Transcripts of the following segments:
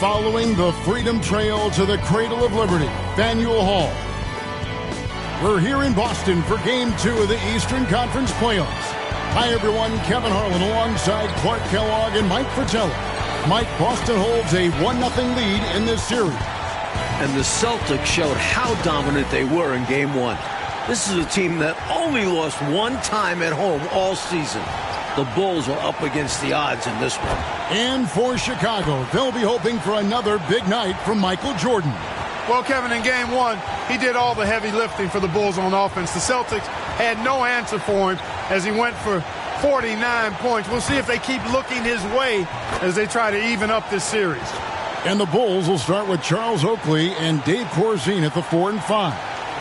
following the Freedom Trail to the Cradle of Liberty, Faneuil Hall. We're here in Boston for Game 2 of the Eastern Conference Playoffs. Hi, everyone. Kevin Harlan alongside Clark Kellogg and Mike Fratello. Mike, Boston holds a 1-0 lead in this series. And the Celtics showed how dominant they were in Game 1. This is a team that only lost one time at home all season. The Bulls are up against the odds in this one. And for Chicago, they'll be hoping for another big night from Michael Jordan. Well, Kevin, in Game 1, he did all the heavy lifting for the Bulls on offense. The Celtics had no answer for him as he went for 49 points. We'll see if they keep looking his way as they try to even up this series. And the Bulls will start with Charles Oakley and Dave Corzine at the 4 and 5.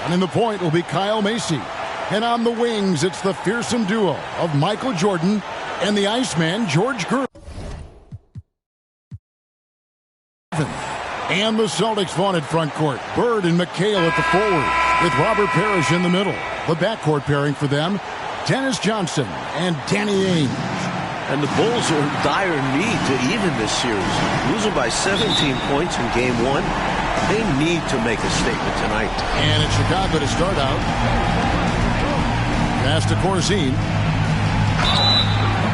And in the point will be Kyle Macy. And on the wings, it's the fearsome duo of Michael Jordan and the Iceman, George Gervin. And the Celtics vaunted front court. Bird and McHale at the forward, with Robert Parrish in the middle. The backcourt pairing for them, Dennis Johnson and Danny Ainge. And the Bulls are in dire need to even this series. Losing by 17 points in Game 1, they need to make a statement tonight. And it's Chicago to start out. Pass to Corzine.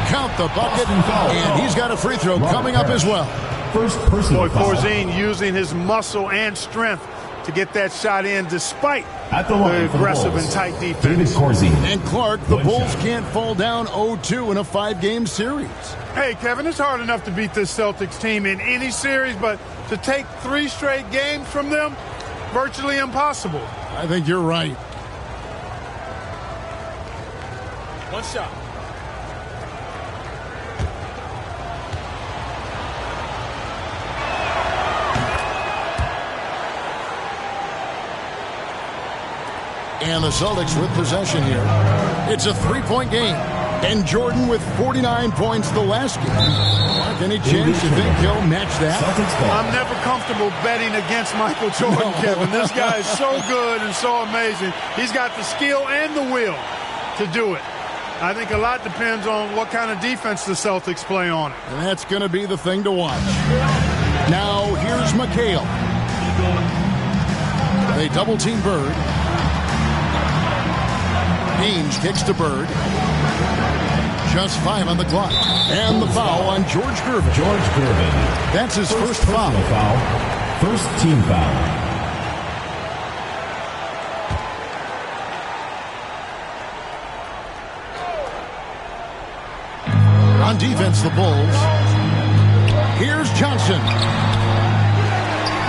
Count the bucket, and he's got a free throw coming up as well. First personal foul. Corzine using his muscle and strength to get that shot in despite the aggressive and tight defense. And Clark, the Bulls can't fall down 0-2 in a 5-game series. Hey, Kevin, it's hard enough to beat this Celtics team in any series, but to take 3 straight games from them, virtually impossible. I think you're right. One shot. And the Celtics with possession here. It's a 3-point game. And Jordan with 49 points the last game. Mark, any chance you think he'll match that? I'm never comfortable betting against Michael Jordan, Kevin. This guy is so good and so amazing. He's got the skill and the will to do it. I think a lot depends on what kind of defense the Celtics play on it. And that's going to be the thing to watch. Now, here's McHale. They double-team Bird. Ainge kicks to Bird. Just 5 on the clock. And the foul on George Gervin. That's his first foul. First team foul. On defense, the Bulls. Here's Johnson.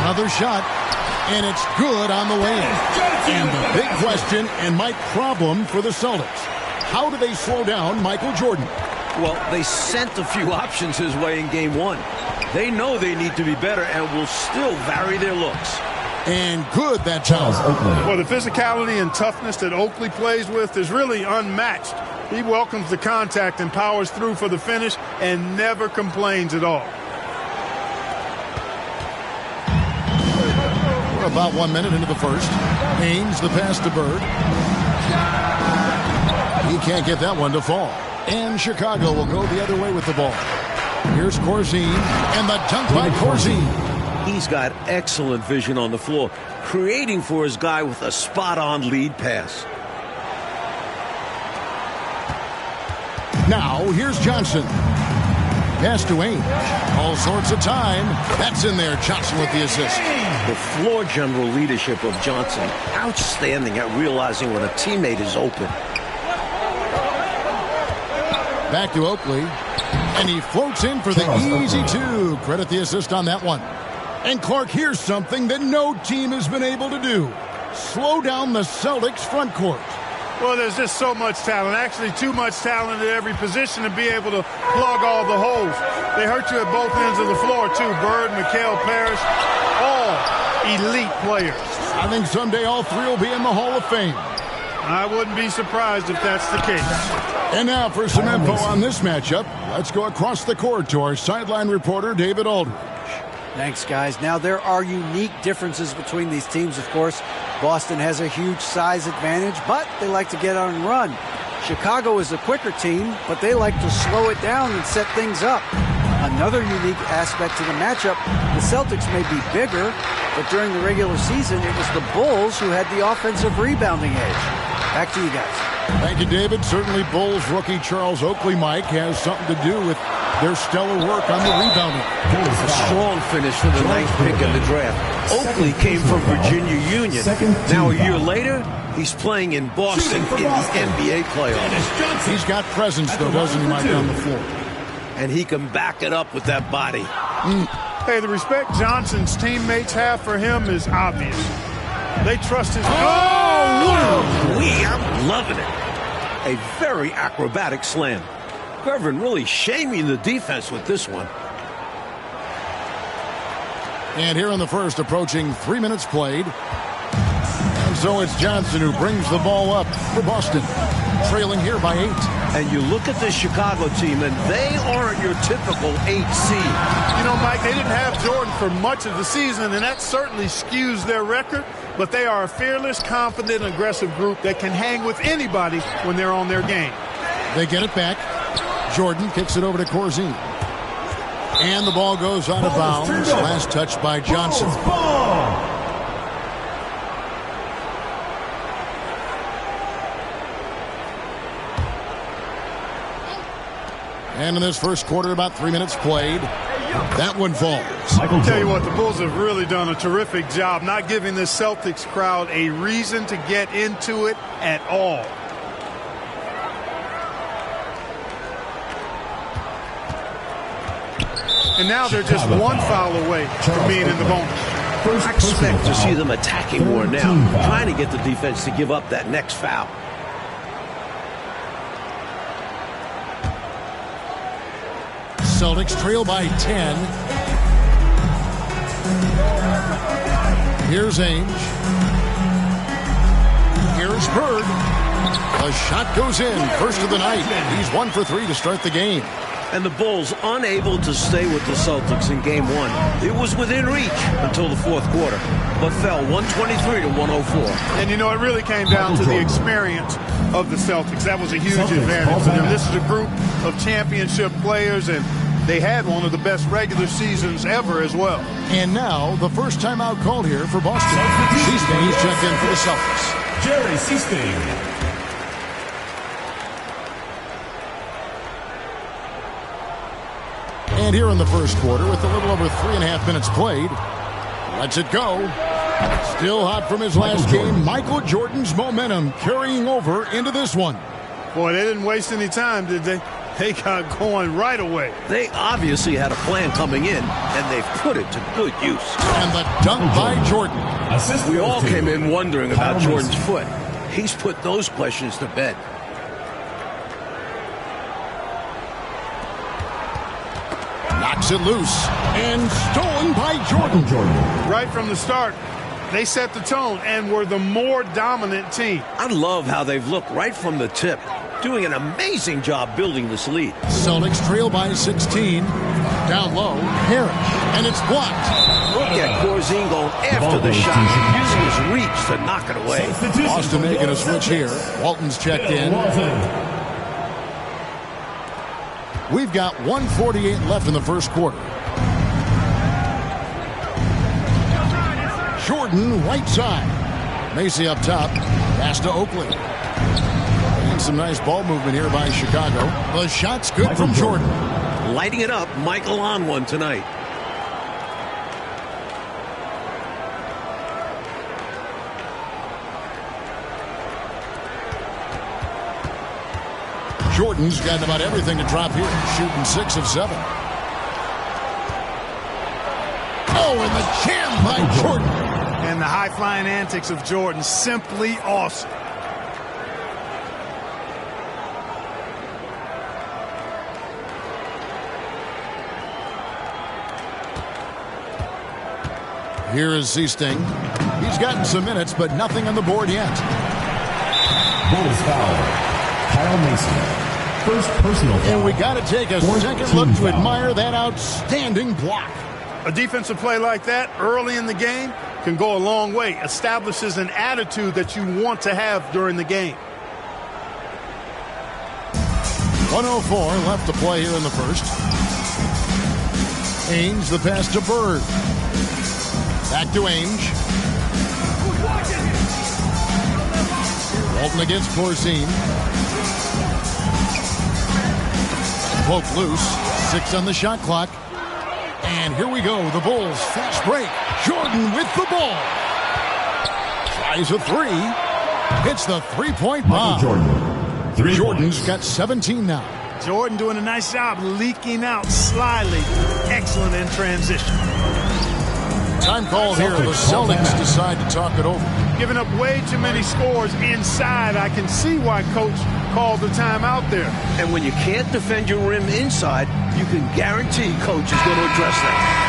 Another shot. And it's good on the way in. And the big question and my problem for the Celtics. How do they slow down Michael Jordan? Well, they sent a few options his way in Game 1. They know they need to be better and will still vary their looks. And good that time. Well, the physicality and toughness that Oakley plays with is really unmatched. He welcomes the contact and powers through for the finish and never complains at all. We're about 1 minute into the first. Ainge, the pass to Bird. He can't get that one to fall. And Chicago will go the other way with the ball. Here's Corzine, and the dunk by Corzine. He's got excellent vision on the floor, creating for his guy with a spot-on lead pass. Now, here's Johnson. Pass to Ainge. All sorts of time. That's in there. Johnson with the assist. The floor general leadership of Johnson, outstanding at realizing when a teammate is open. Back to Oakley. And he floats in for the easy 2. Credit the assist on that one. And Clark, here's something that no team has been able to do. Slow down the Celtics front court. Well, there's just so much talent, actually too much talent at every position to be able to plug all the holes. They hurt you at both ends of the floor, too. Bird, McHale, Parrish, all elite players. I think someday all 3 will be in the Hall of Fame. I wouldn't be surprised if that's the case. And now for some info on this matchup, let's go across the court to our sideline reporter, David Aldridge. Thanks, guys. Now, there are unique differences between these teams, of course. Boston has a huge size advantage, but they like to get on and run. Chicago is a quicker team, but they like to slow it down and set things up. Another unique aspect to the matchup, the Celtics may be bigger, but during the regular season, it was the Bulls who had the offensive rebounding edge. Back to you guys. Thank you, David. Certainly Bulls rookie Charles Oakley, Mike, has something to do with their stellar work on the rebounding. A strong finish for the ninth pick in the draft. Oakley came from Virginia Union. Now a year later, he's playing in Boston in the NBA playoffs. He's got presence, though, doesn't he, Mike, on the floor? And he can back it up with that body. Hey, the respect Johnson's teammates have for him is obvious. They trust his... I'm loving it. A very acrobatic slam. Gervin really shaming the defense with this one. And here in the first, approaching 3 minutes played. And so it's Johnson who brings the ball up for Boston, trailing here by 8. And you look at this Chicago team, and they aren't your typical 8 seed. You know, Mike, they didn't have Jordan for much of the season, and that certainly skews their record. But they are a fearless, confident, aggressive group that can hang with anybody when they're on their game. They get it back. Jordan kicks it over to Corzine. And the ball goes out of bounds. Last touch by Johnson. And in this first quarter, about 3 minutes played. That one falls. I'll tell you what, the Bulls have really done a terrific job not giving this Celtics crowd a reason to get into it at all. And now they're just one foul away from being in the bonus. I expect to see them attacking more now, trying to get the defense to give up that next foul. Celtics trail by 10. Here's Ainge. Here's Bird. A shot goes in. First of the night. He's 1 for 3 to start the game. And the Bulls unable to stay with the Celtics in Game 1. It was within reach until the fourth quarter, but fell 123 to 104. And, you know, it really came down to the experience of the Celtics. That was a huge advantage for them. This is a group of championship players, and they had one of the best regular seasons ever as well. And now, the first timeout called here for Boston. Seasting is checked in for the Celtics. Jerry Seasting. And here in the first quarter, with a little over 3.5 minutes played, lets it go. Still hot from his last game. Michael Jordan's momentum carrying over into this one. Boy, they didn't waste any time, did they? They got going right away. They obviously had a plan coming in, and they've put it to good use. And the dunk by Jordan. We all came in wondering about Jordan's foot. He's put those questions to bed. Knocks it loose. And stolen by Jordan. Right from the start, they set the tone and were the more dominant team. I love how they've looked right from the tip, doing an amazing job building this lead. Celtics trail by 16. Down low, Harris, and it's blocked. Look at Corzine going after the shot, using his reach to knock it away. Boston making a switch here. Walton's checked in. We've got 1:48 left in the first quarter. Jordan, right side. Macy up top. Pass to Oakley. And some nice ball movement here by Chicago. The shot's good from Jordan. Lighting it up, Michael on one tonight. Jordan's got about everything to drop here, shooting 6 of 7. Oh, and the jam by Jordan. And the high-flying antics of Jordan, simply awesome. Here is Seasting. He's gotten some minutes, but nothing on the board yet. Bulls foul. Kyle Mason. First personal foul. And we got to take a second look to admire that outstanding block. A defensive play like that early in the game can go a long way. Establishes an attitude that you want to have during the game. 1:04 left to play here in the first. Ainge, the pass to Bird. Back to Ainge. Walton against Corzine. Poke loose. 6 on the shot clock. And here we go. The Bulls fast break. Jordan with the ball. Tries a 3. Hits the three-point bomb. Jordan's got 17 now. Jordan doing a nice job leaking out slyly. Excellent in transition. Time called here. The Celtics decide to talk it over. Giving up way too many scores inside. I can see why Coach called the timeout there. And when you can't defend your rim inside, you can guarantee Coach is going to address that.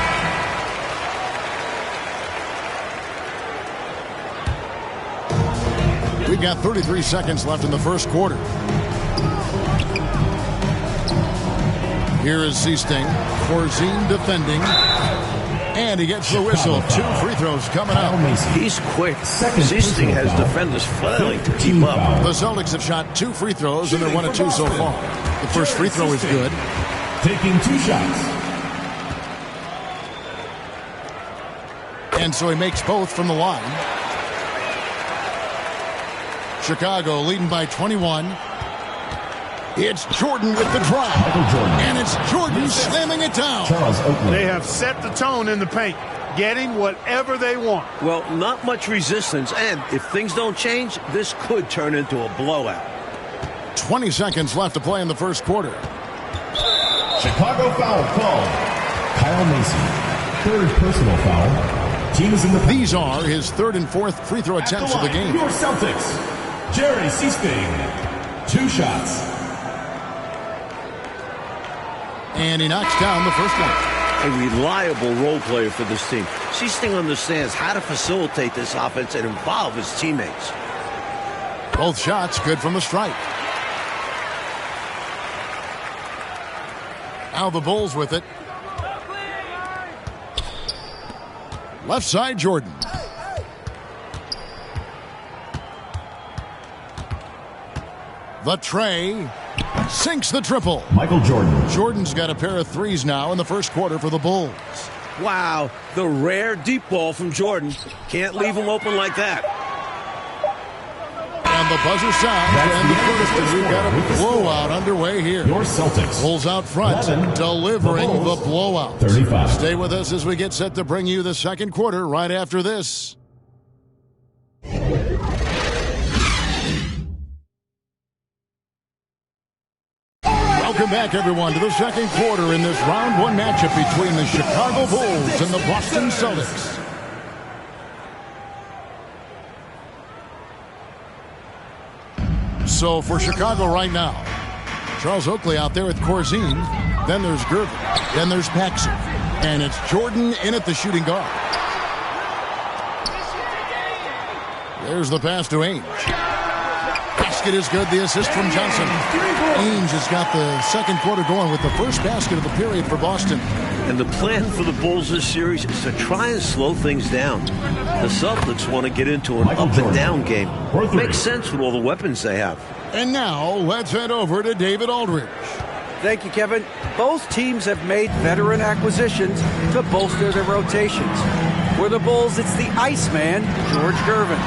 We've got 33 seconds left in the first quarter. Here is Seasting. Corzine defending. And he gets the whistle. 2 free throws coming out. He's quick. Seasting has defenders flailing to keep up. The Celtics have shot 2 free throws, and they're 1 of 2 so far. The first free throw is good. Taking 2 shots. And so he makes both from the line. Chicago leading by 21. It's Jordan with the drive. And it's Jordan slamming it down. They have set the tone in the paint, getting whatever they want. Well, not much resistance, and if things don't change, this could turn into a blowout. 20 seconds left to play in the first quarter. Chicago foul called. Kyle Mason. 3rd personal foul. Teams in the... These are his 3rd and 4th free throw attempts of the game. Your Celtics. Jerry Seasting. 2 shots. And he knocks down the first one. A reliable role player for this team. Seasting understands how to facilitate this offense and involve his teammates. Both shots good from the stripe. Now the Bulls with it. Left side, Jordan. The tray. Sinks the triple. Michael Jordan. Jordan's got a pair of threes now in the first quarter for the Bulls. Wow, the rare deep ball from Jordan. Can't leave him open like that. And the buzzer sounds, and the first, and we've got a blowout underway here. Your Celtics. Bulls out front, 11, delivering the blowout. 35. Stay with us as we get set to bring you the second quarter right after this. Welcome back, everyone, to the second quarter in this round 1 matchup between the Chicago Bulls and the Boston Celtics. So for Chicago right now, Charles Oakley out there with Corzine. Then there's Gervin. Then there's Paxson. And it's Jordan in at the shooting guard. There's the pass to Ainge. Basket is good. The assist from Johnson. Ainge has got the second quarter going with the first basket of the period for Boston. And the plan for the Bulls this series is to try and slow things down. The Celtics want to get into an up-and-down game. Makes sense with all the weapons they have. And now, let's head over to David Aldridge. Thank you, Kevin. Both teams have made veteran acquisitions to bolster their rotations. For the Bulls, it's the Iceman, George Gervin.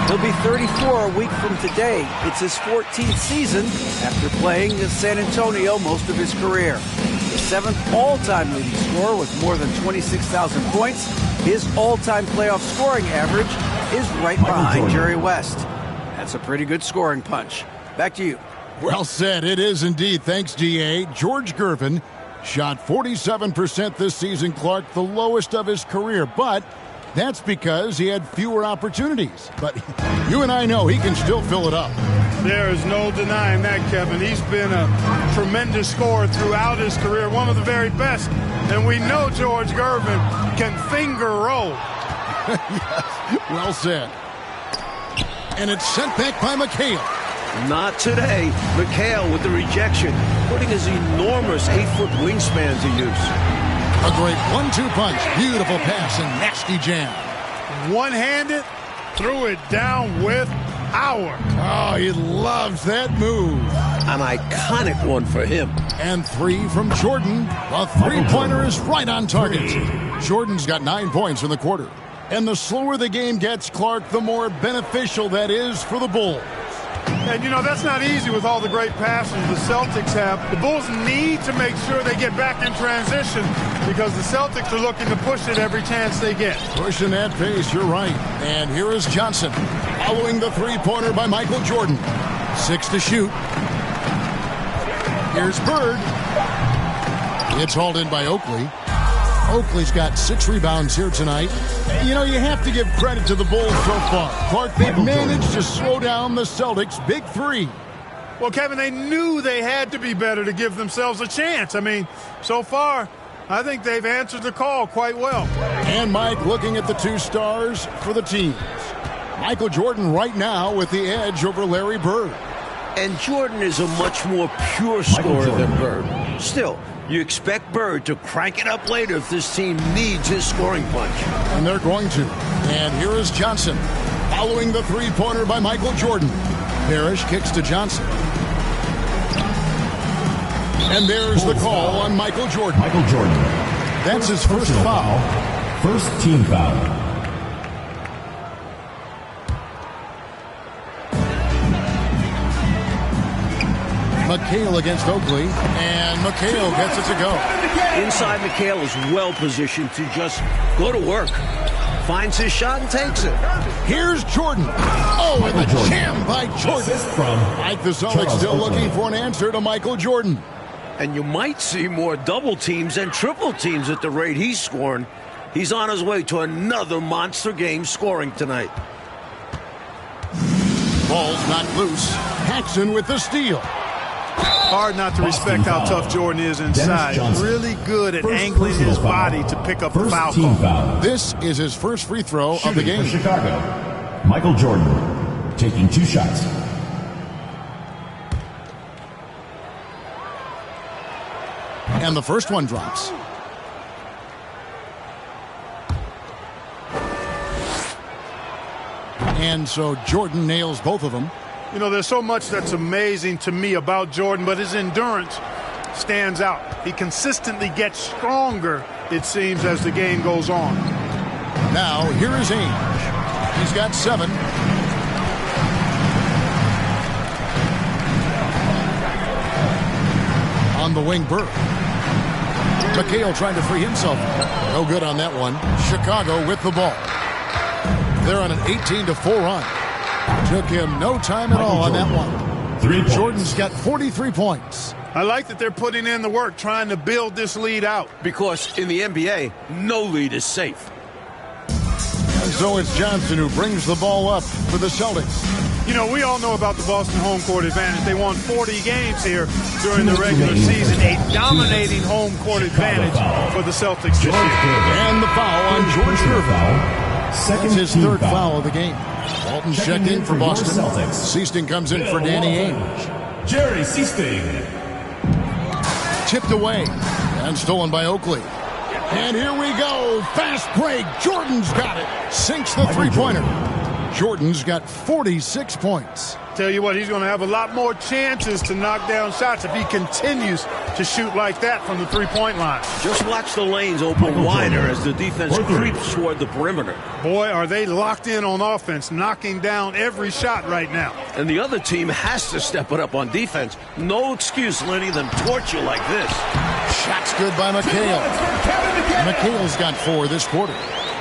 He'll be 34 a week from today. It's his 14th season after playing in San Antonio most of his career. The 7th all-time leading scorer with more than 26,000 points. His all-time playoff scoring average is right behind Jerry West. That's a pretty good scoring punch. Back to you. Well said. It is indeed. Thanks, G.A. George Gervin shot 47% this season, Clark, the lowest of his career. But that's because he had fewer opportunities. But you and I know he can still fill it up. There is no denying that, Kevin. He's been a tremendous scorer throughout his career, one of the very best. And we know George Gervin can finger roll. Yes, well said. And it's sent back by McHale. Not today. McHale with the rejection, putting his enormous 8-foot wingspan to use. A great 1-2 punch. Beautiful pass and nasty jam. One-handed, threw it down with power. Oh, he loves that move. An iconic one for him. And 3 from Jordan. The three-pointer is right on target. Jordan's got 9 points in the quarter. And the slower the game gets, Clark, the more beneficial that is for the Bulls. And, you know, that's not easy with all the great passes the Celtics have. The Bulls need to make sure they get back in transition because the Celtics are looking to push it every chance they get. Pushing that pace, you're right. And here is Johnson following the three-pointer by Michael Jordan. 6 to shoot. Here's Bird. It's hauled in by Oakley. Oakley's got 6 rebounds here tonight. You know, you have to give credit to the Bulls so far. Clark, they've managed to slow down the Celtics' big three. Well, Kevin, they knew they had to be better to give themselves a chance. I mean, so far, I think they've answered the call quite well. And Mike looking at the 2 stars for the teams. Michael Jordan right now with the edge over Larry Bird. And Jordan is a much more pure scorer than Bird. Still, you expect Bird to crank it up later if this team needs his scoring punch. And they're going to. And here is Johnson following the three-pointer by Michael Jordan. Parrish kicks to Johnson. And there's the call on Michael Jordan. Michael Jordan. That's his first foul. First team foul. McHale against Oakley, and McHale gets it to go. Inside, McHale is well positioned to just go to work. Finds his shot and takes it. Here's Jordan. Oh, and the jam by Jordan. From Mike, the Celtics still looking for an answer to Michael Jordan. And you might see more double teams and triple teams at the rate he's scoring. He's on his way to another monster game scoring tonight. Ball's not loose. Paxson with the steal. Hard not to respect how tough Jordan is inside. Really good at angling his body to pick up a foul call. This is his first free throw of the game. For Chicago, Michael Jordan taking 2 shots. And the first one drops. And so Jordan nails both of them. You know, there's so much that's amazing to me about Jordan, but his endurance stands out. He consistently gets stronger, it seems, as the game goes on. Now, here is Ainge. He's got 7. On the wing, Burke. McHale trying to free himself. No good on that one. Chicago with the ball. They're on an 18-4 run. Took him no time at all on that one. Jordan's got 43 points. I like that they're putting in the work trying to build this lead out. Because in the NBA, no lead is safe. And so it's Johnson who brings the ball up for the Celtics. You know, we all know about the Boston home court advantage. They won 40 games here during the regular season. A dominating home court advantage for the Celtics this year. And the foul on George Gervin. That's his third foul of the game. Walton checked in for Boston. Seaston comes in for Danny Ainge. Jerry Seaston. Tipped away and stolen by Oakley. And here we go. Fast break. Jordan's got it. Sinks the three-pointer. Jordan's got 46 points. Tell you what, he's going to have a lot more chances to knock down shots if he continues to shoot like that from the three-point line. Just watch the lanes open wider as the defense creeps toward the perimeter. Boy, are they locked in on offense, knocking down every shot right now. And the other team has to step it up on defense. No excuse letting them torch you like this. Shot's good by McHale. McHale's got 4 this quarter.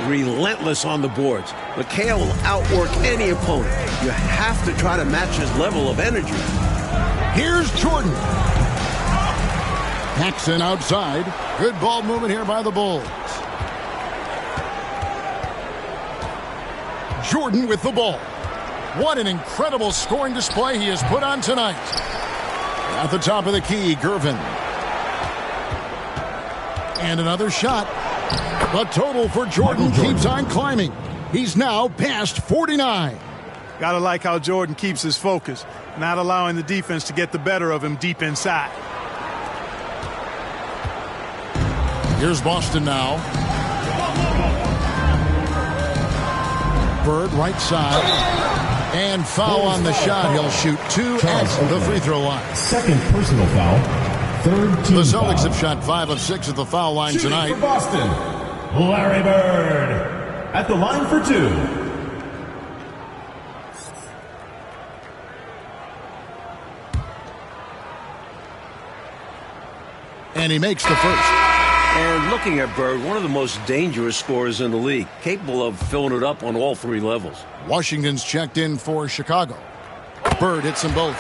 Relentless on the boards. McHale will outwork any opponent. You have to try to match his level of energy. Here's Jordan. Paxson outside. Good ball movement here by the Bulls. Jordan with the ball. What an incredible scoring display he has put on tonight. At the top of the key, Gervin. And another shot. The total for Jordan keeps on climbing. He's now past 49. Gotta like how Jordan keeps his focus, not allowing the defense to get the better of him deep inside. Here's Boston now. Bird right side. And foul on the shot. He'll shoot 2 at the free throw line. Second personal foul. Third team The Celtics foul. have shot 5 of 6 at the foul line Shooting tonight. for Boston, Larry Bird at the line for 2. And he makes the first. And looking at Bird, one of the most dangerous scorers in the league, capable of filling it up on all 3 levels. Washington's checked in for Chicago. Bird hits them both.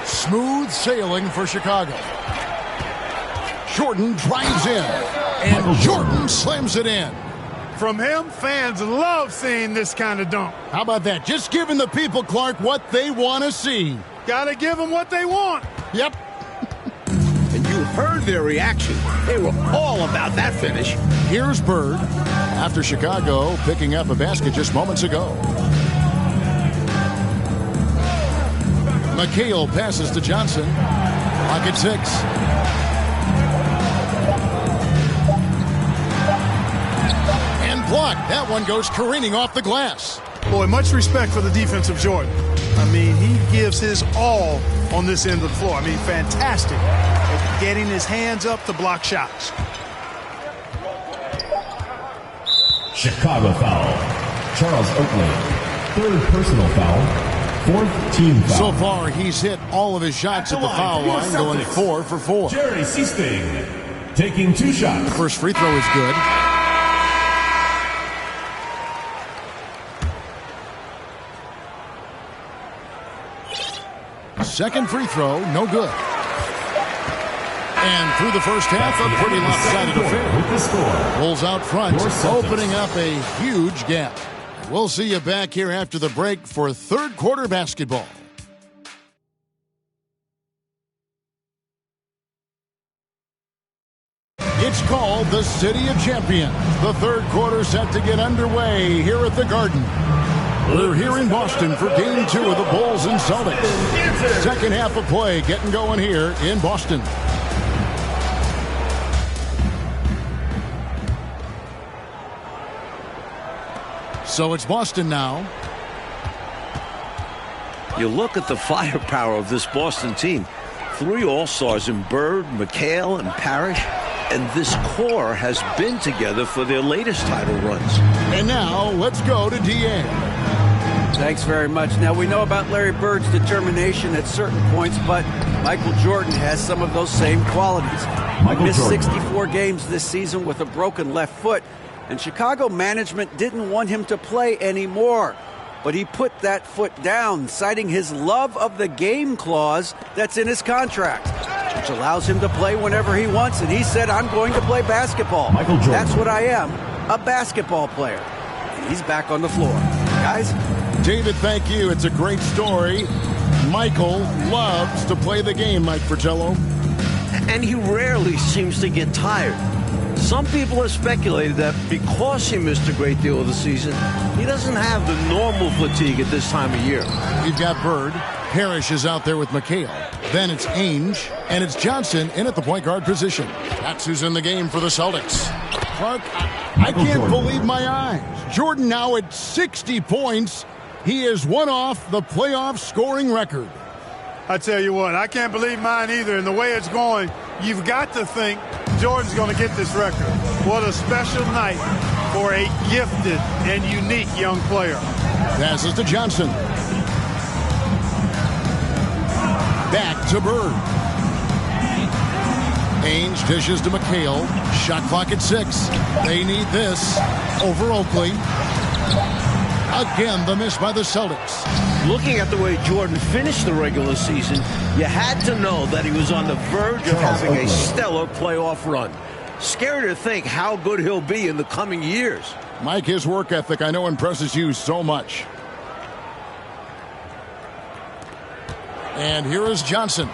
Smooth sailing for Chicago. Jordan drives in, and Jordan slams it in. From him, fans love seeing this kind of dunk. How about that? Just giving the people, Clark, what they want to see. Gotta give them what they want. Yep. And you heard their reaction. They were all about that finish. Here's Bird after Chicago picking up a basket just moments ago. McHale passes to Johnson. Clock at 6. And blocked. That one goes careening off the glass. Boy, much respect for the defensive Jordan. I mean, he gives his all on this end of the floor. I mean, fantastic at getting his hands up to block shots. Chicago foul. Charles Oakley. Third personal foul. Fourth team foul. So far, he's hit all of his shots at the foul line, going 4 for 4. Jerry Seasting taking 2 shots. First free throw is good. Second free throw, no good. And through the first half, a pretty lopsided affair. With the score. Bulls out front, opening up a huge gap. We'll see you back here after the break for third quarter basketball. It's called the City of Champions. The third quarter set to get underway here at the Garden. We're here in Boston for Game 2 of the Bulls and Celtics. Second half of play getting going here in Boston. So it's Boston now. You look at the firepower of this Boston team. 3 All-Stars in Bird, McHale, and Parrish. And this core has been together for their latest title runs. And now let's go to DA. Thanks very much. Now, we know about Larry Bird's determination at certain points, but Michael Jordan has some of those same qualities. He missed 64 games this season with a broken left foot, and Chicago management didn't want him to play anymore. But he put that foot down, citing his love of the game clause that's in his contract, which allows him to play whenever he wants. And he said, I'm going to play basketball. That's what I am, a basketball player. And he's back on the floor. Guys? David, thank you. It's a great story. Michael loves to play the game, Mike Fratello. And he rarely seems to get tired. Some people have speculated that because he missed a great deal of the season, he doesn't have the normal fatigue at this time of year. You've got Bird. Parrish is out there with McHale. Then it's Ainge, and it's Johnson in at the point guard position. That's who's in the game for the Celtics. Clark, I can't believe my eyes. Jordan now at 60 points. He is one off the playoff scoring record. I tell you what, I can't believe mine either. And the way it's going, you've got to think Jordan's going to get this record. What a special night for a gifted and unique young player. Passes to Johnson. Back to Bird. Ainge dishes to McHale. Shot clock at 6. They need this over Oakley. Again, the miss by the Celtics. Looking at the way Jordan finished the regular season, you had to know that he was on the verge of having a stellar playoff run. Scary to think how good he'll be in the coming years. Mike, his work ethic, I know, impresses you so much. And here is Johnson.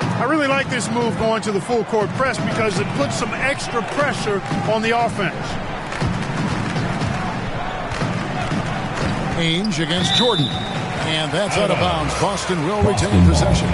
I really like this move going to the full court press because it puts some extra pressure on the offense. Ainge against Jordan. And that's out of bounds. Boston will retain possession.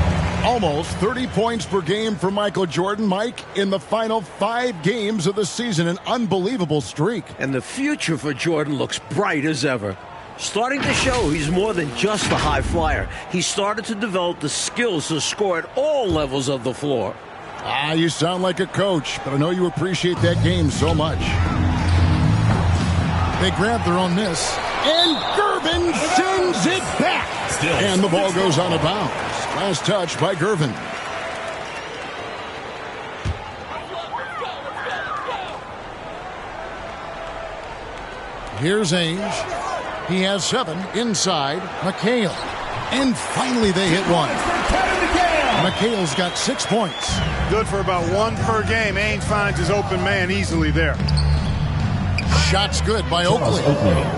Almost 30 points per game for Michael Jordan, Mike, in the final 5 games of the season. An unbelievable streak. And the future for Jordan looks bright as ever. Starting to show he's more than just a high flyer. He started to develop the skills to score at all levels of the floor. You sound like a coach, but I know you appreciate that game so much. They grab their own miss, and Gervin sends it back. And the ball goes out of bounds. Last touch by Gervin. Here's Ainge. He has 7 inside. McHale. And finally they hit one. McHale's got 6 points. Good for about 1 per game. Ainge finds his open man easily there. Shots good by Oakley.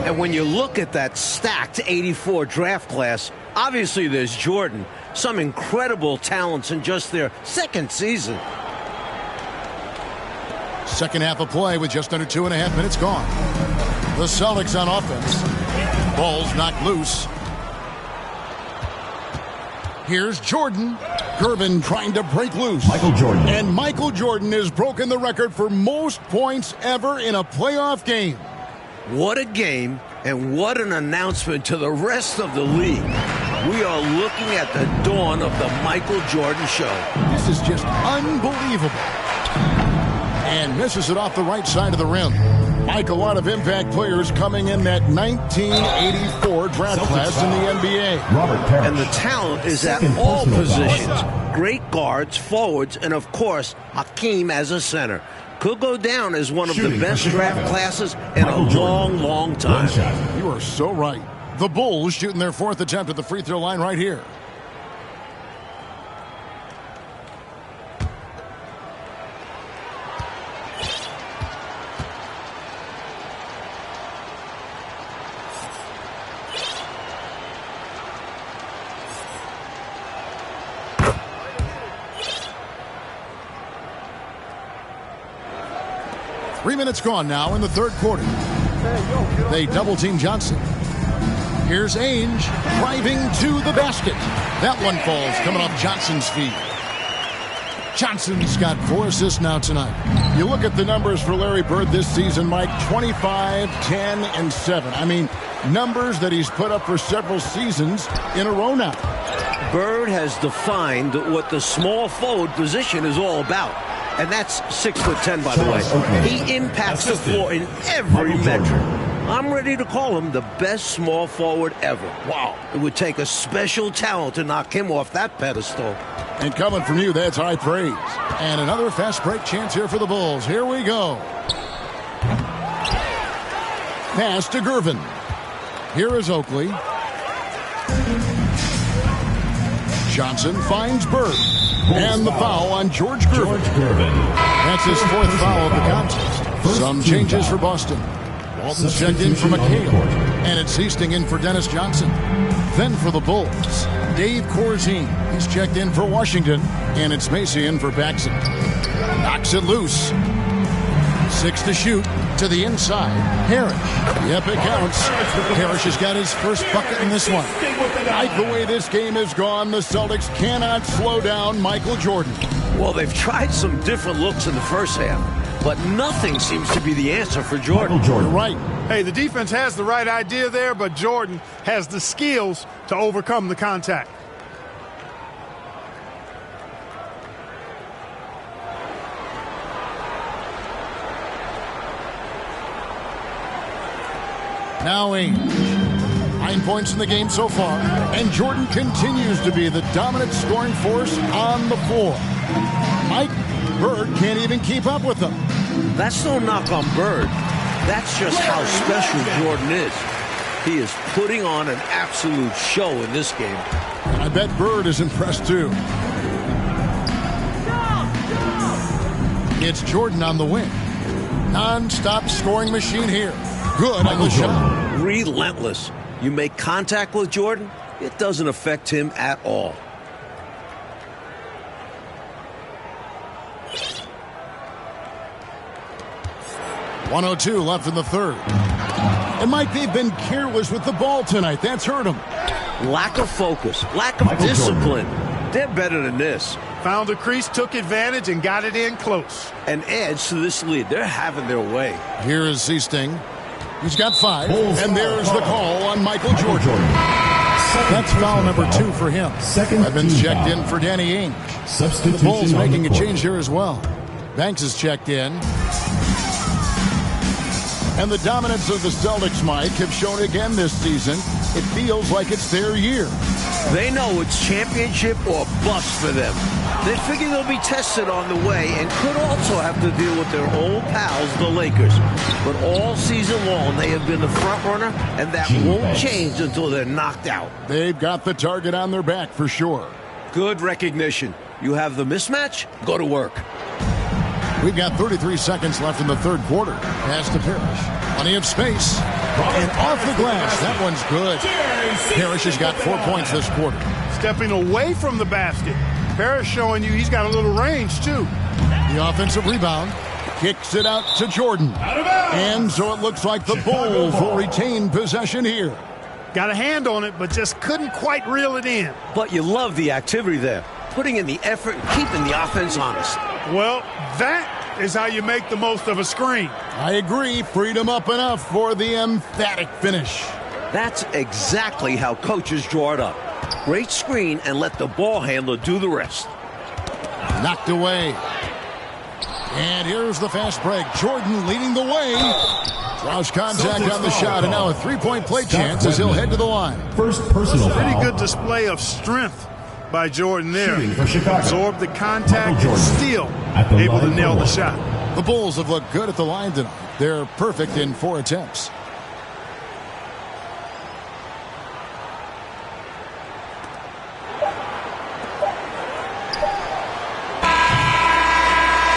And when you look at that stacked 84 draft class, obviously there's Jordan. Some incredible talents in just their second season. Second half of play with just under 2.5 minutes gone. The Celtics on offense. Ball's knocked loose. Here's Jordan. Gervin trying to break loose. Michael Jordan. And Michael Jordan has broken the record for most points ever in a playoff game. What a game, and what an announcement to the rest of the league. We are looking at the dawn of the Michael Jordan show. This is just unbelievable. And misses it off the right side of the rim. Mike, a lot of impact players coming in that 1984 draft class in the NBA. Robert Parrish. And the talent is at all positions. Great guards, forwards, and of course, Hakeem as a center. Could go down as one of the best draft classes in a long, long time. You are so right. The Bulls shooting their 4th attempt at the free throw line right here. Three minutes gone now in the third quarter. They double-team Johnson. Here's Ainge driving to the basket. That one falls coming off Johnson's feet. Johnson's got 4 assists now tonight. You look at the numbers for Larry Bird this season, Mike, 25, 10, and 7. I mean, numbers that he's put up for several seasons in a row now. Bird has defined what the small forward position is all about. And that's 6'10", by the way. He impacts the floor in every metric. I'm ready to call him the best small forward ever. Wow. It would take a special talent to knock him off that pedestal. And coming from you, that's high praise. And another fast break chance here for the Bulls. Here we go. Pass to Gervin. Here is Oakley. Johnson finds Bird. And the foul on George Gervin. That's his 4th foul of the contest. Some changes for Boston. Walton's checked in for McHale. And it's Hastings in for Dennis Johnson. Then for the Bulls, Dave Corzine. He's checked in for Washington. And it's Macy in for Paxson. Knocks it loose. 6 to shoot. To the inside. Parrish. Yep, it counts. Parrish has got his first bucket in this one. Like the way this game has gone, the Celtics cannot slow down Michael Jordan. Well, they've tried some different looks in the first half, but nothing seems to be the answer for Jordan. You're right. Hey, the defense has the right idea there, but Jordan has the skills to overcome the contact. Now Ainge. 9 points in the game so far, and Jordan continues to be the dominant scoring force on the floor. Mike, Bird can't even keep up with them. That's no knock on Bird. That's just how special Jordan is. He is putting on an absolute show in this game. And I bet Bird is impressed too. It's Jordan on the wing. Non-stop scoring machine here. Good on the shot. Relentless. You make contact with Jordan, it doesn't affect him at all. .102 left in the third. And Mike, they've been careless with the ball tonight. That's hurt them. Lack of focus, lack of discipline. They're better than this. Found the crease, took advantage, and got it in close. And adds to this lead. They're having their way. Here is Seasting. He's got 5, and there's the call on Michael Jordan. That's foul number 2 for him. Evans checked in for Danny Ainge. The Bulls making a change here as well. Banks is checked in. And the dominance of the Celtics, Mike, have shown again this season. It feels like it's their year. They know it's championship or bust for them. They figure they'll be tested on the way and could also have to deal with their old pals, the Lakers. But all season long, they have been the front runner, and that won't change until they're knocked out. They've got the target on their back for sure. Good recognition. You have the mismatch, go to work. We've got 33 seconds left in the third quarter. Pass to Parrish. Plenty of space. And off the glass. That one's good. Parrish has got 4 points this quarter. Stepping away from the basket. Parrish showing you he's got a little range, too. The offensive rebound. Kicks it out to Jordan. And so it looks like the Bulls will retain possession here. Got a hand on it, but just couldn't quite reel it in. But you love the activity there. Putting in the effort and keeping the offense honest. Well, that is how you make the most of a screen. I agree. Freed him up enough for the emphatic finish. That's exactly how coaches draw it up. Great screen and let the ball handler do the rest. Knocked away. And here's the fast break. Jordan leading the way. Draws contact on the shot, and now a three-point play chance as he'll head to the line. First personal foul. Pretty good display of strength by Jordan there. Absorbed the contact and still able to nail the shot. The Bulls have looked good at the line tonight. They're perfect in 4 attempts.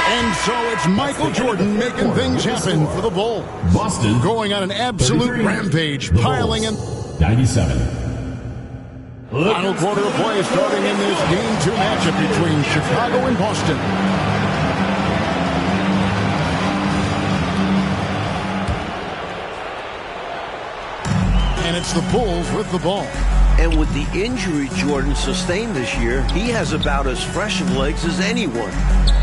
And so it's Michael Jordan making things happen for the Bulls. Boston going on an absolute rampage, piling in. 97. Final quarter of play starting in this Game 2 matchup between Chicago and Boston. And it's the Bulls with the ball. And with the injury Jordan sustained this year, he has about as fresh of legs as anyone.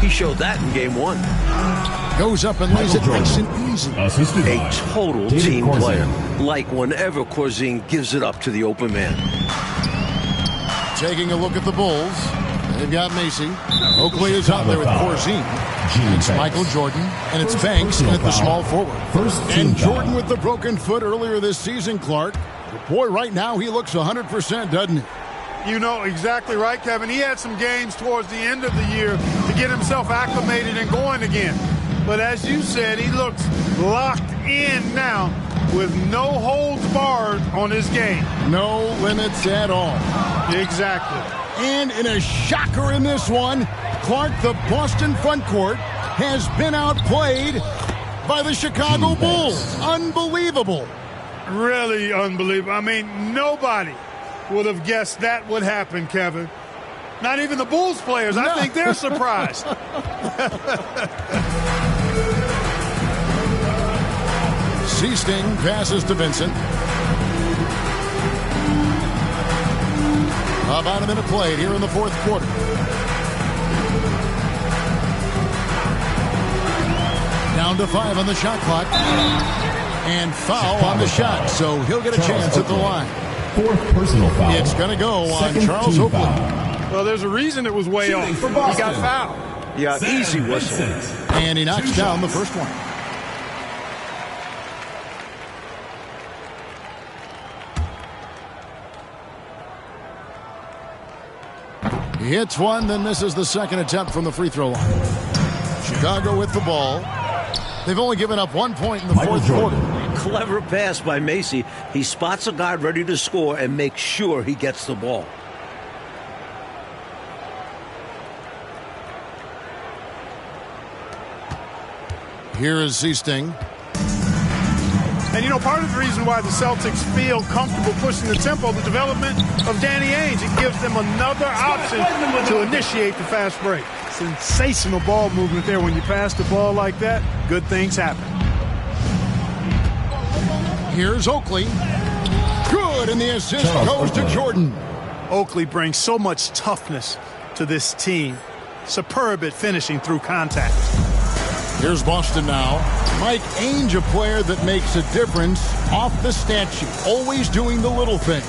He showed that in Game 1. Goes up and lays it nice and easy. A total team player. Like whenever Corzine gives it up to the open man. Taking a look at the Bulls. They've got Macy. Oakley is out there with Corzine. It's Michael Jordan, and it's Banks at the small forward. And Jordan with the broken foot earlier this season, Clark. Boy, right now he looks 100%, doesn't he? You know exactly right, Kevin. He had some games towards the end of the year to get himself acclimated and going again. But as you said, he looks locked in now with no holds barred on his game. No limits at all. Exactly. And in a shocker in this one, Clark, the Boston front court, has been outplayed by the Chicago Bulls. Unbelievable. Really unbelievable. I mean, nobody would have guessed that would happen, Kevin. Not even the Bulls players. I think they're surprised. Seasting passes to Vincent. About a minute played here in the fourth quarter. Down to 5 on the shot clock. And foul on the shot, so he'll get a chance at the line. Fourth personal foul. It's going to go on Charles Oakley. Well, there's a reason it was way off. He got fouled. Yeah, easy whistle. And he knocks down the first one. He hits one, then misses the second attempt from the free throw line. Chicago with the ball. They've only given up 1 point in the fourth quarter. Clever pass by Macy. He spots a guy ready to score and makes sure he gets the ball. Here is Seasting. And, you know, part of the reason why the Celtics feel comfortable pushing the tempo, the development of Danny Ainge, it gives them another option to initiate the fast break. Sensational ball movement there. When you pass the ball like that, good things happen. Here's Oakley. Good, and the assist goes to Jordan. Oakley brings so much toughness to this team. Superb at finishing through contact. Here's Boston now. Mike Ainge, a player that makes a difference off the stat sheet, always doing the little thing.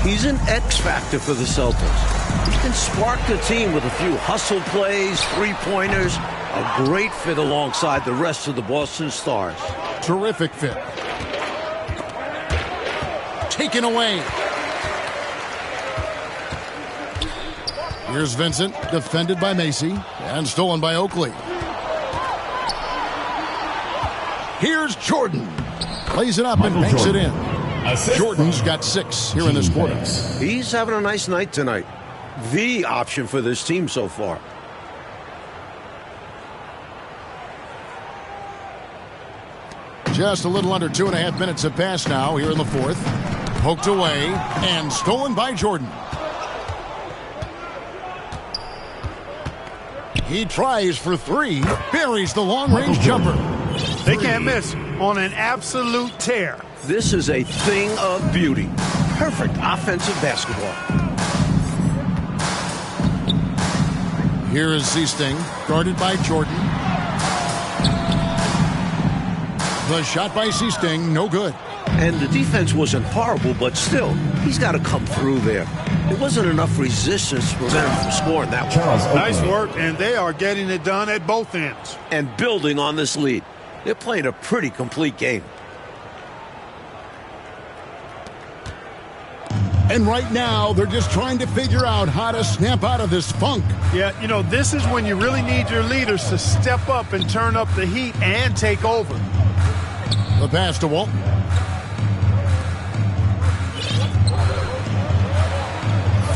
He's an X factor for the Celtics. He can spark the team with a few hustle plays, three-pointers, a great fit alongside the rest of the Boston Stars. Terrific fit. Taken away. Here's Vincent, defended by Macy, and stolen by Oakley. Here's Jordan. Plays it up and banks it in. Jordan's got 6 here in this quarter. He's having a nice night tonight. The option for this team so far. Just a little under 2.5 minutes have passed now here in the fourth. Poked away and stolen by Jordan. He tries for 3, buries the long-range jumper. They can't miss on an absolute tear. This is a thing of beauty. Perfect offensive basketball. Here is Seasting, guarded by Jordan. The shot by Seasting, no good. And the defense wasn't horrible, but still, he's got to come through there. There wasn't enough resistance to prevent him from scoring that one. Nice work, and they are getting it done at both ends. And building on this lead. They're playing a pretty complete game. And right now, they're just trying to figure out how to snap out of this funk. Yeah, you know, this is when you really need your leaders to step up and turn up the heat and take over. The pass to Walton.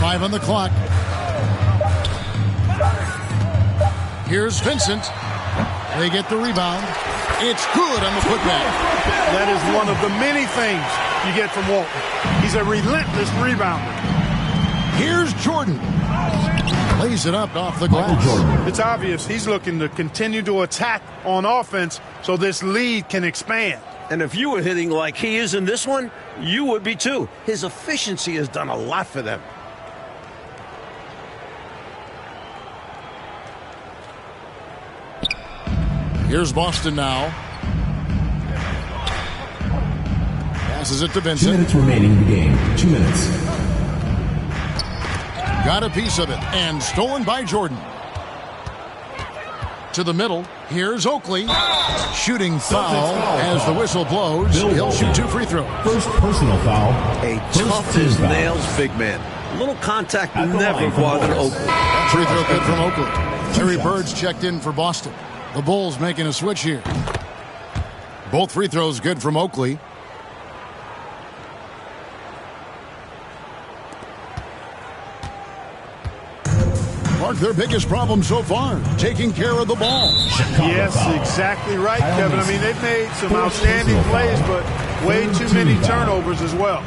Five on the clock. Here's Vincent. They get the rebound. It's good on the putback. That is one of the many things you get from Walton. He's a relentless rebounder. Here's Jordan. Lays it up off the glass. It's obvious he's looking to continue to attack on offense so this lead can expand. And if you were hitting like he is in this one, you would be too. His efficiency has done a lot for them. Here's Boston now. Passes it to Vincent. 2 minutes remaining in the game. 2 minutes. Got a piece of it and stolen by Jordan. To the middle. Here's Oakley. Shooting foul as the whistle blows. He'll shoot 2 free throws. First personal foul. A tough as nails big man. A little contact never bothered Oakley. Free throw good from Oakley. Terry Bird's checked in for Boston. The Bulls making a switch here. Both free throws good from Oakley. Mark, their biggest problem so far, taking care of the ball. Yes, exactly right, Kevin. I mean, they've made some outstanding plays, but way too many turnovers as well.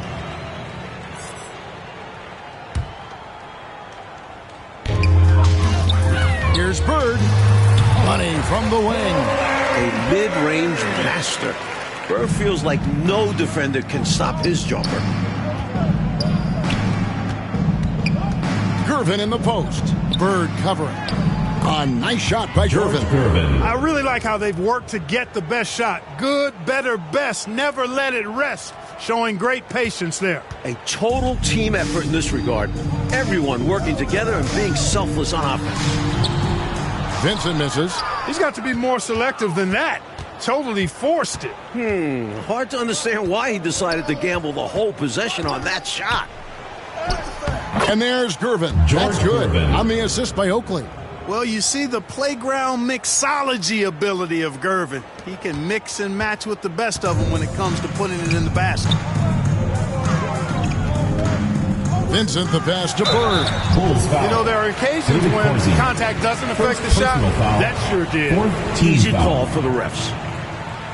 Here's Bird. Money from the wing. A mid-range master. Bird feels like no defender can stop his jumper. Gervin in the post. Bird covering. A nice shot by Gervin. I really like how they've worked to get the best shot. Good, better, best. Never let it rest. Showing great patience there. A total team effort in this regard. Everyone working together and being selfless on offense. Vincent misses. He's got to be more selective than that. Totally forced it. Hard to understand why he decided to gamble the whole possession on that shot. And there's Gervin. That's good. On the assist by Oakley. Well, you see the playground mixology ability of Gervin. He can mix and match with the best of them when it comes to putting it in the basket. Vincent the pass to Bird. You know, there are occasions when contact doesn't affect the shot. That sure did. Easy call for the refs.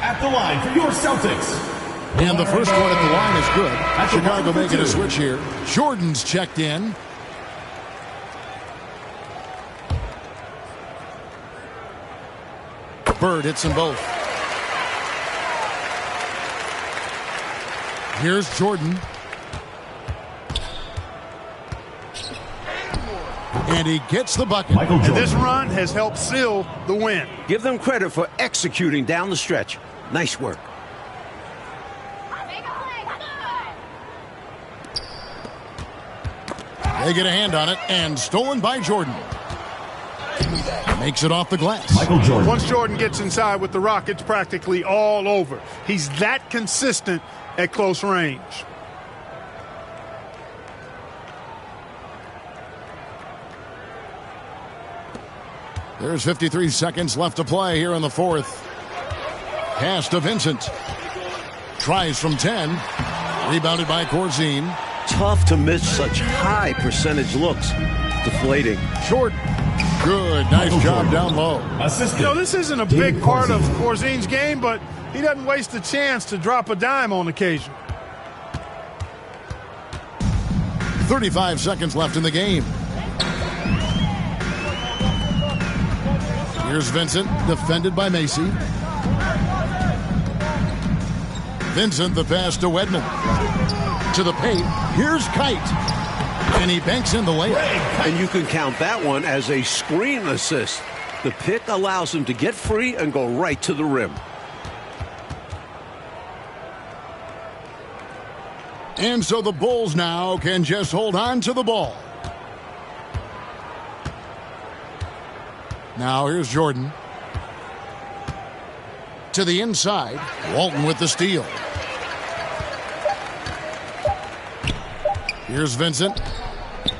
At the line for your Celtics. And the first one at the line is good. Chicago making a switch here. Jordan's checked in. Bird hits them both. Here's Jordan. And he gets the bucket. And this run has helped seal the win. Give them credit for executing down the stretch. Nice work. They get a hand on it, and stolen by Jordan. Makes it off the glass. Michael Jordan. Once Jordan gets inside with the rock, it's practically all over. He's that consistent at close range. There's 53 seconds left to play here in the fourth. Pass to Vincent. Tries from 10. Rebounded by Corzine. Tough to miss such high percentage looks. Deflating. Jordan. Good. Nice job down low. You know, this isn't a big part of Corzine's game, but he doesn't waste a chance to drop a dime on occasion. 35 seconds left in the game. Here's Vincent, defended by Macy. Vincent, the pass to Wedman. To the paint. Here's Kite. And he banks in the layup. And you can count that one as a screen assist. The pick allows him to get free and go right to the rim. And so the Bulls now can just hold on to the ball. Now here's Jordan. To the inside. Walton with the steal. Here's Vincent.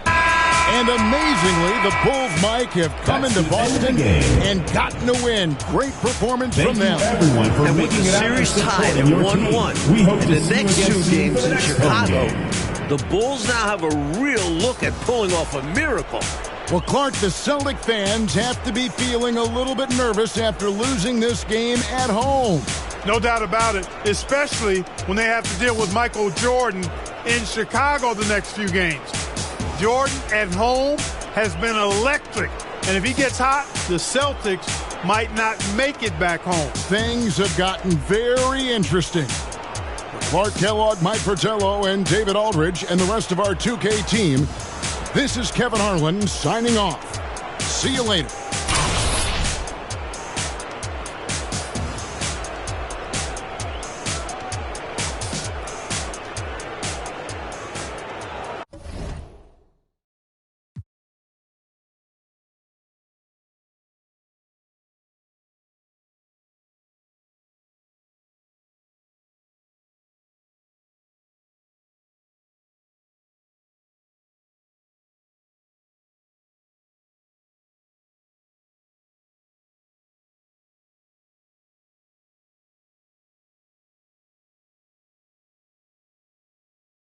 And amazingly, the Bulls, Mike, have come into Boston and gotten a win. Great performance from them. And with the series tied at 1-1 in the next two games in Chicago, the Bulls now have a real look at pulling off a miracle. Well, Clark, the Celtic fans have to be feeling a little bit nervous after losing this game at home. No doubt about it, especially when they have to deal with Michael Jordan in Chicago the next few games. Jordan at home has been electric. And if he gets hot, the Celtics might not make it back home. Things have gotten very interesting. For Clark Kellogg, Mike Fratello, and David Aldridge, and the rest of our 2K team, this is Kevin Harlan signing off. See you later.